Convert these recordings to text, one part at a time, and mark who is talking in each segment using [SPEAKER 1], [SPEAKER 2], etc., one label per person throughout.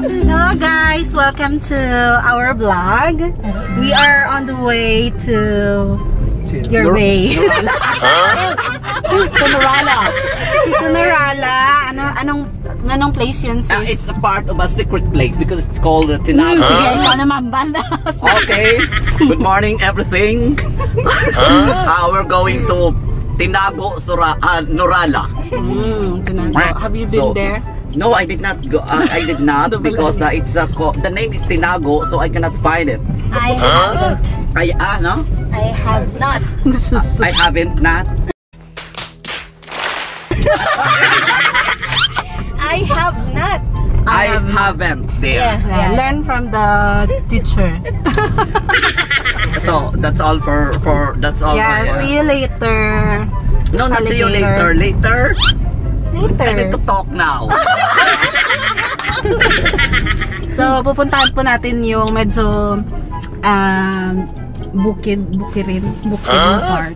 [SPEAKER 1] Hello guys, welcome to our vlog. We are on the way to your way.
[SPEAKER 2] To Norala.
[SPEAKER 1] To Norala. Anong place yun, sis?
[SPEAKER 2] It's a part of a secret place because it's called Tinago.
[SPEAKER 1] Sige, ikaw naman banda.
[SPEAKER 2] Okay. Good morning, everything. We're going to Tinago, Norala.
[SPEAKER 1] Tinago. Have you been there?
[SPEAKER 2] No, I did not go. I did not because it's the name is Tinago, so I cannot find it.
[SPEAKER 3] I haven't.
[SPEAKER 2] No?
[SPEAKER 3] I have not.
[SPEAKER 2] I haven't not.
[SPEAKER 3] I have not.
[SPEAKER 2] I haven't there.
[SPEAKER 1] Yeah. Learn from the teacher.
[SPEAKER 2] So that's all for that's all.
[SPEAKER 1] Yeah, see you later.
[SPEAKER 2] No, not see you later. Later. I need to talk now.
[SPEAKER 1] So, pupuntahan po natin yung medyo bukirin part.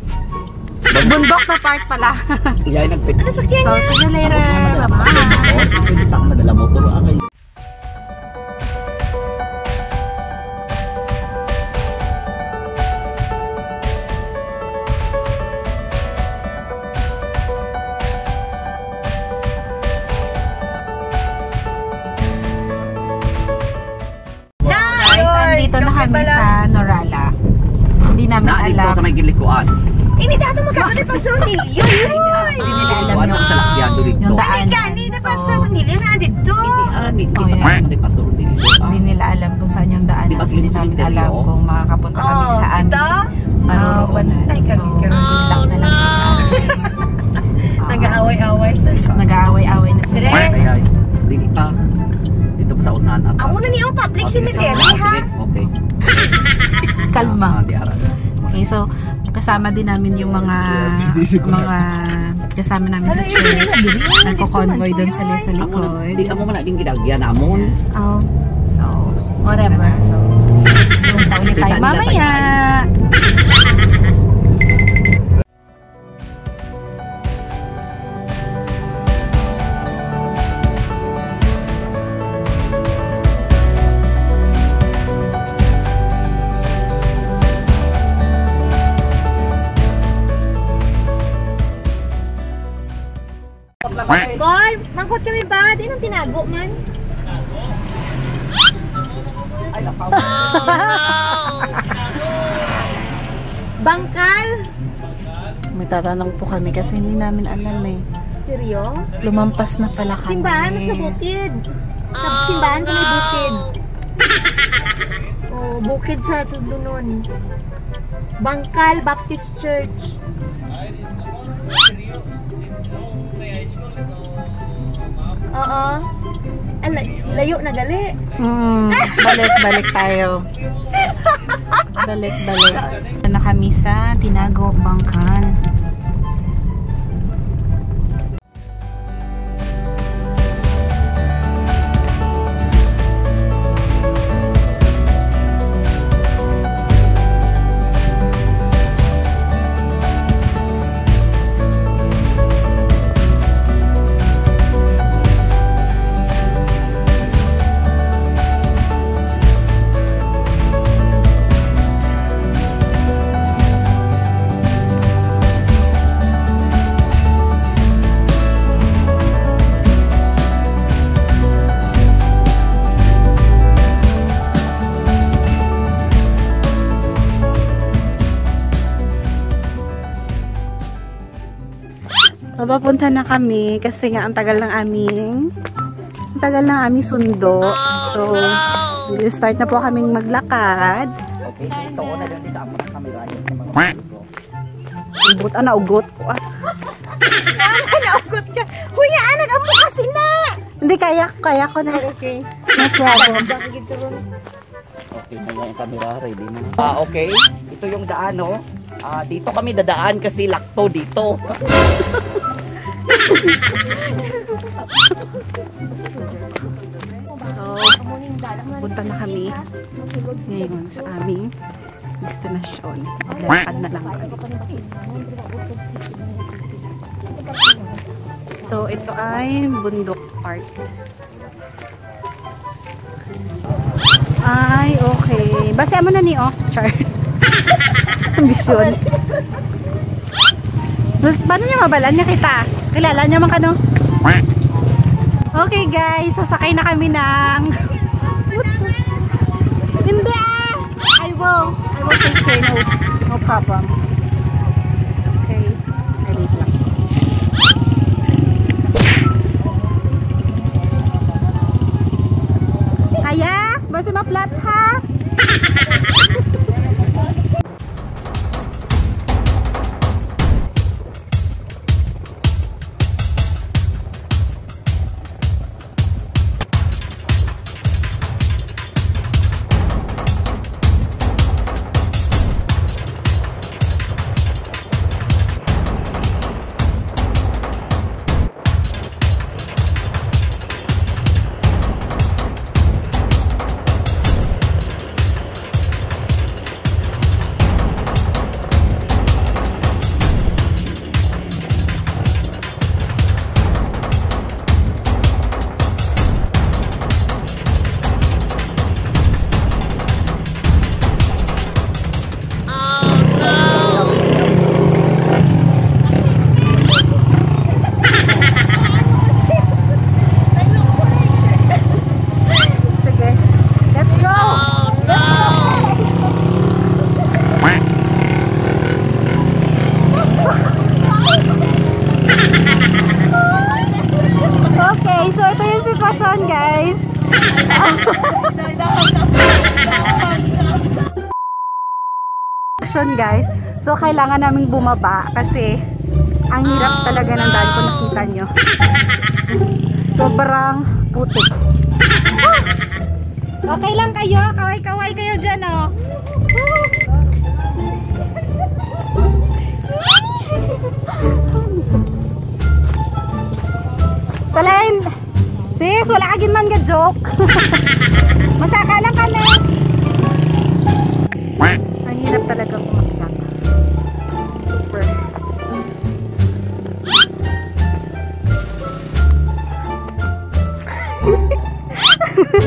[SPEAKER 1] Bundok na part pala.
[SPEAKER 2] Yeah, nagpit.
[SPEAKER 3] Ano sakyan niya?
[SPEAKER 1] So, see you later. Bye-bye.
[SPEAKER 2] Pwede tang madala motor. Okay.
[SPEAKER 1] Dito na kami sa Norala. Hindi namin alam.
[SPEAKER 2] Dito sa may gilikuan.
[SPEAKER 3] Ini dato magkakaroon pa sa Nilio.
[SPEAKER 1] Hindi nila alam yung daan.
[SPEAKER 3] Hindi na pa sa Nilio na dito.
[SPEAKER 1] Hindi nila alam kung saan yung daan. Hindi namin alam kung makakapunta kami saan. Maruroonan. So, lang na lang sa amin.
[SPEAKER 3] Nag-aaway-aaway.
[SPEAKER 1] Nag-aaway-aaway na sila.
[SPEAKER 2] Hindi pa. Dito pa sa unahan ata.
[SPEAKER 3] Ang una niyo, public cemetery, ha?
[SPEAKER 2] Okay.
[SPEAKER 1] Kalma. Okay, so kasama din namin yung mga kasama namin sa church. Nagko-convoy doon sa likod.
[SPEAKER 2] Hindi mo man din ginagyan namon.
[SPEAKER 3] Oh.
[SPEAKER 1] So, whatever. So, punta ulit tayo mamaya.
[SPEAKER 3] Boy, mangkot kami ba? Di nang tinago man.
[SPEAKER 2] Ay, lakaw.
[SPEAKER 3] Bangkal?
[SPEAKER 1] May tatanong po kami kasi hindi namin alam eh.
[SPEAKER 3] Seryo?
[SPEAKER 1] Lumampas na pala kami.
[SPEAKER 3] Simbahan sa bukid. Sa simbahan sa may bukid. Oh, bukid sa Sudlunon. Bangkal Baptist Church. Oo. Layo na gali.
[SPEAKER 1] Balik tayo. Balik. Na kami sa Tinago, Bangkal. So, papunta na kami kasi nga ang tagal ng aming sundo. So, start na po kaming maglakad.
[SPEAKER 2] Okay, dito ko na lang dito ako na kami rayos ng mga
[SPEAKER 1] Ugot, naugot ko.
[SPEAKER 3] Naugot ka. Kuya, anak, amo kasi na.
[SPEAKER 1] Hindi, kaya ko na.
[SPEAKER 3] Okay.
[SPEAKER 1] No problem.
[SPEAKER 2] Okay, kaya yung camera ready na. Okay, ito yung daan, no? Dito kami dadaan kasi lakto dito.
[SPEAKER 1] So, punta na kami ngayon sa aming destinasyon. Lakad na lang kami. So, ito ay Bundok Park. Ay, okay. Basta mo na ni oh. Char. Ambisyon. Tapos, paano niya mabalaan niya kita? Kilala niya man ka, no? Okay, guys. Sasakay na kami ng... Hindi ah! I will take care. No problem. Okay. I wait lang. Kaya? Basta ma-flat ha? Guys, action guys. So kailangan naming bumaba kasi ang hirap talaga ng daan kung nakita nyo. Sobrang putik. Okay lang kayo, kaway-kaway kayo dyan oh. Talain. Sis, wala kagin man ka joke. Masaka lang kami. Ang hirap talaga kumakita. Super.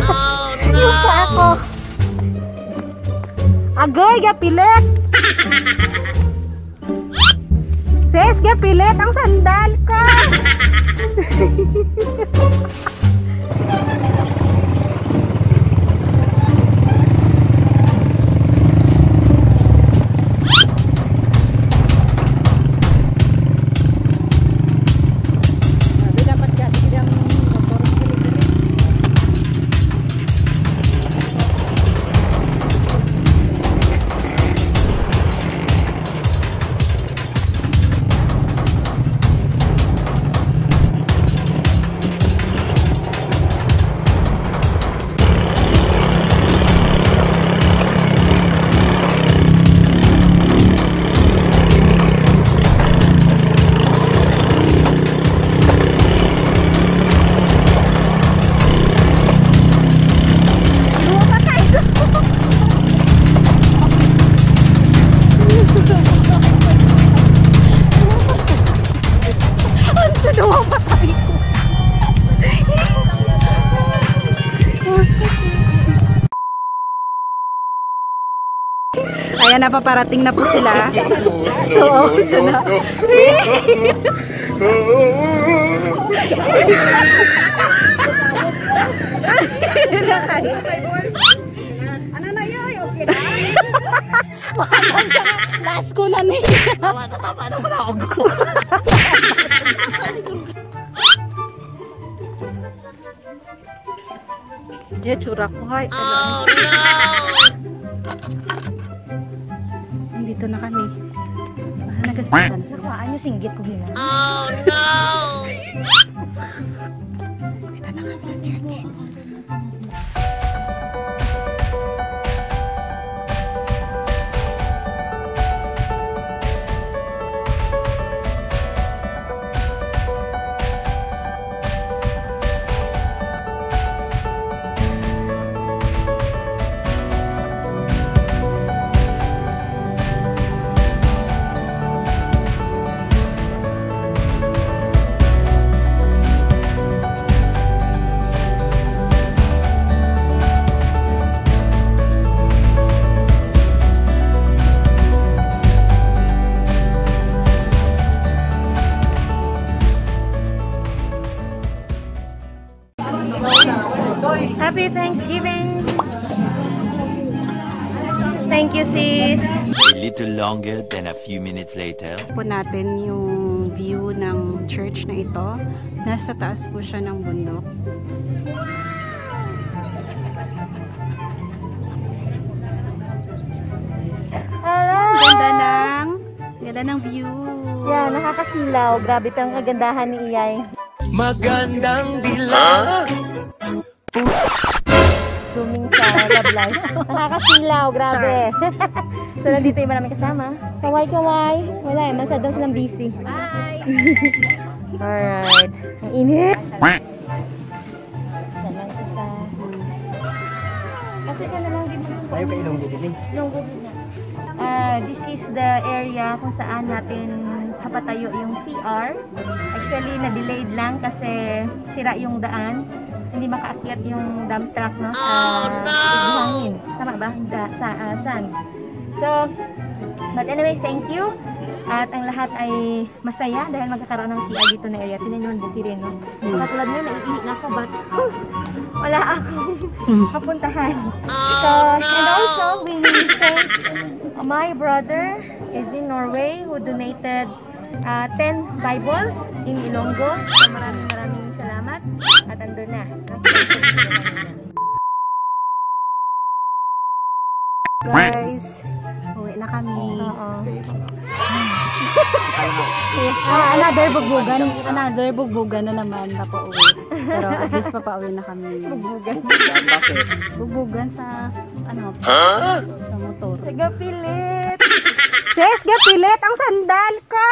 [SPEAKER 1] Oh no! Yung pa ako. Agoy, gapilit. Sis, gapilit ang sandal ko. Ayan, napaparating na po sila. Oo, siya na.
[SPEAKER 3] Ano na yun? Okay na?
[SPEAKER 1] Last ko na niya.
[SPEAKER 2] Tama na pala ako.
[SPEAKER 1] Diyan, tsura ko. Hay.
[SPEAKER 2] Oh no!
[SPEAKER 1] Dito na kami. Nagasisan.
[SPEAKER 3] Sarwaan nyo, singgit ko nila.
[SPEAKER 2] Oh no!
[SPEAKER 1] Dito na kami sa church.
[SPEAKER 3] Happy Thanksgiving! Thank you, sis.
[SPEAKER 4] A little longer than a few minutes later.
[SPEAKER 1] Po natin yung view ng church na ito. Nasa taas po siya ng bundok.
[SPEAKER 3] Hello!
[SPEAKER 1] Ganda ng view.
[SPEAKER 3] Yeah, nakakasilaw. Grabe pa ang kagandahan ni Iyay.
[SPEAKER 4] Magandang dilag.
[SPEAKER 3] Zooming sa love life. Nakakasilaw, grabe. So, nandito yung maraming kasama. Kaway-kaway. Wala eh, masyadong silang busy.
[SPEAKER 1] Hi!
[SPEAKER 3] Alright. Ang init. Yan lang isa. Kasi ka na lang din siya.
[SPEAKER 2] Ayaw ka ilong gubid eh.
[SPEAKER 3] This is the area kung saan natin papatayo yung CR. Actually, na-delayed lang kasi sira yung daan. Hindi makaakyat yung dump truck, no? Buhangin. Tama ba? Saan? So, but anyway, thank you. At ang lahat ay masaya dahil magkakaroon ng CR dito na area. Tinan nyo ang buki rin, no? Katulad nyo, naiihi na ako, but wala akong kapuntahan. So, and also, we thank my brother is in Norway who donated 10 Bibles in Ilonggo. So, maraming salamat. At andun na.
[SPEAKER 1] Guys, uwi na kami.
[SPEAKER 3] Oo.
[SPEAKER 1] Another bugbugan na naman papauwi. Pero at least papauwi na kami.
[SPEAKER 2] Bakit?
[SPEAKER 1] Bugbugan sa sa motor.
[SPEAKER 3] Gapilit! Sis, gapilit! Ang sandal ka!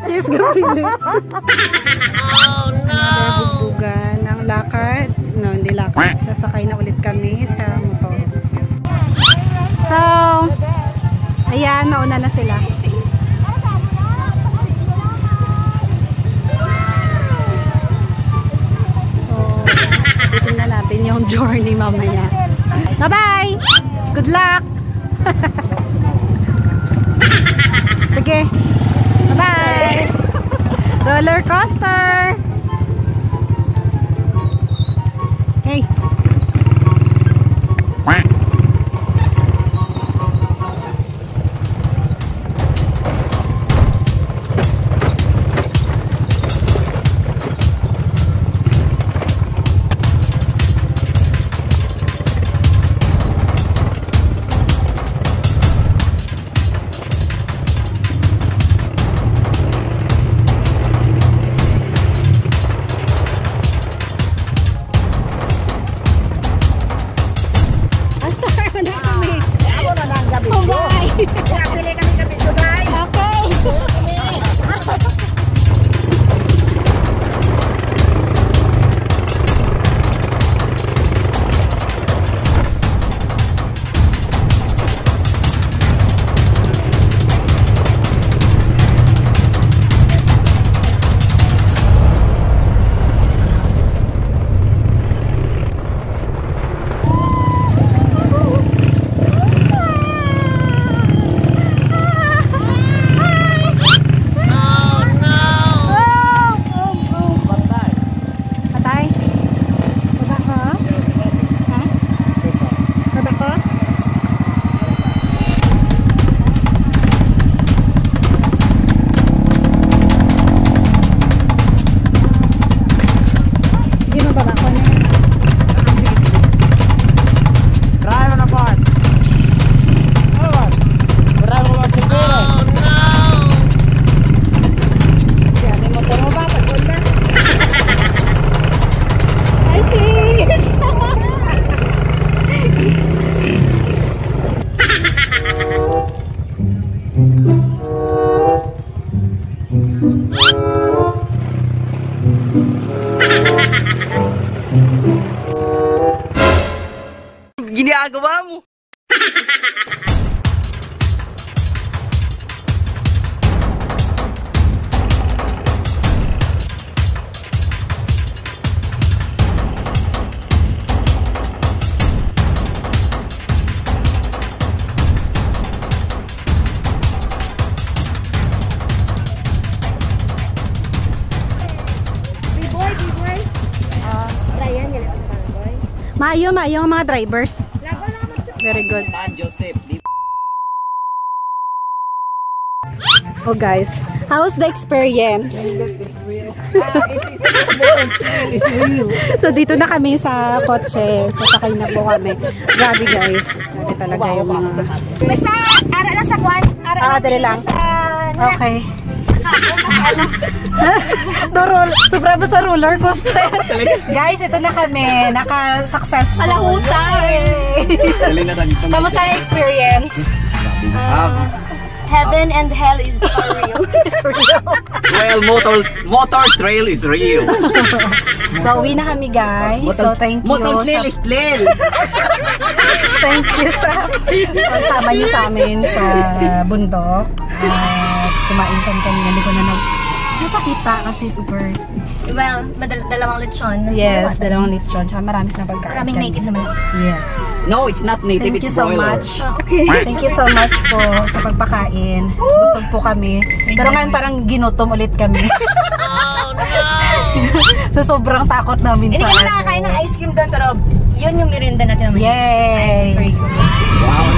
[SPEAKER 1] Sis, gapilit! Oh no! Bugbugan ang lakad. No, hindi lakad. Sasakay na ulit kami sa motor. So, ayan, mauna na sila. Tingnan natin yung journey mamaya. Bye-bye! Good luck! Sige! Bye-bye! Roller coaster! Okay.
[SPEAKER 2] Ginagawa mo.
[SPEAKER 1] Maayo ang mga drivers. Very good.
[SPEAKER 2] Tan Joseph.
[SPEAKER 1] Oh guys, how's the experience? So dito na kami sa kotse. Sasakay na po kami. Grabe guys. Grabe talaga yung mga...
[SPEAKER 3] Basta, ara lang sa kuan.
[SPEAKER 1] Dali lang.
[SPEAKER 3] Sa...
[SPEAKER 1] Okay. Sobra ba sa roller coaster? Guys, ito na kami. Naka-successful. Kamusta yung experience?
[SPEAKER 3] Heaven and hell is for real.
[SPEAKER 2] Well, motor trail is real.
[SPEAKER 1] So, uwi na kami guys. So, thank you.
[SPEAKER 2] Motor trail is real.
[SPEAKER 1] Thank you sa pagsama niyo sa amin sa bundok. At kumain kami kanina. Hindi ko na pakita kasi super...
[SPEAKER 3] Well, dalawang lechon.
[SPEAKER 1] Yes, dalawang lechon. Tsaka marami na pagkain.
[SPEAKER 3] Maraming native naman.
[SPEAKER 1] Yes.
[SPEAKER 2] No, it's not native.
[SPEAKER 1] Thank you
[SPEAKER 2] it's
[SPEAKER 1] so
[SPEAKER 2] broiler.
[SPEAKER 1] much. Thank you so much po sa pagpakain. Busog po kami. Pero ngayon parang ginutom ulit kami. Oh no! So sobrang takot namin
[SPEAKER 3] Hindi
[SPEAKER 1] sa...
[SPEAKER 3] kami nakakain ng ice cream doon, pero yun yung merienda natin naman.
[SPEAKER 1] Yay!
[SPEAKER 3] Ice cream.
[SPEAKER 2] Wow,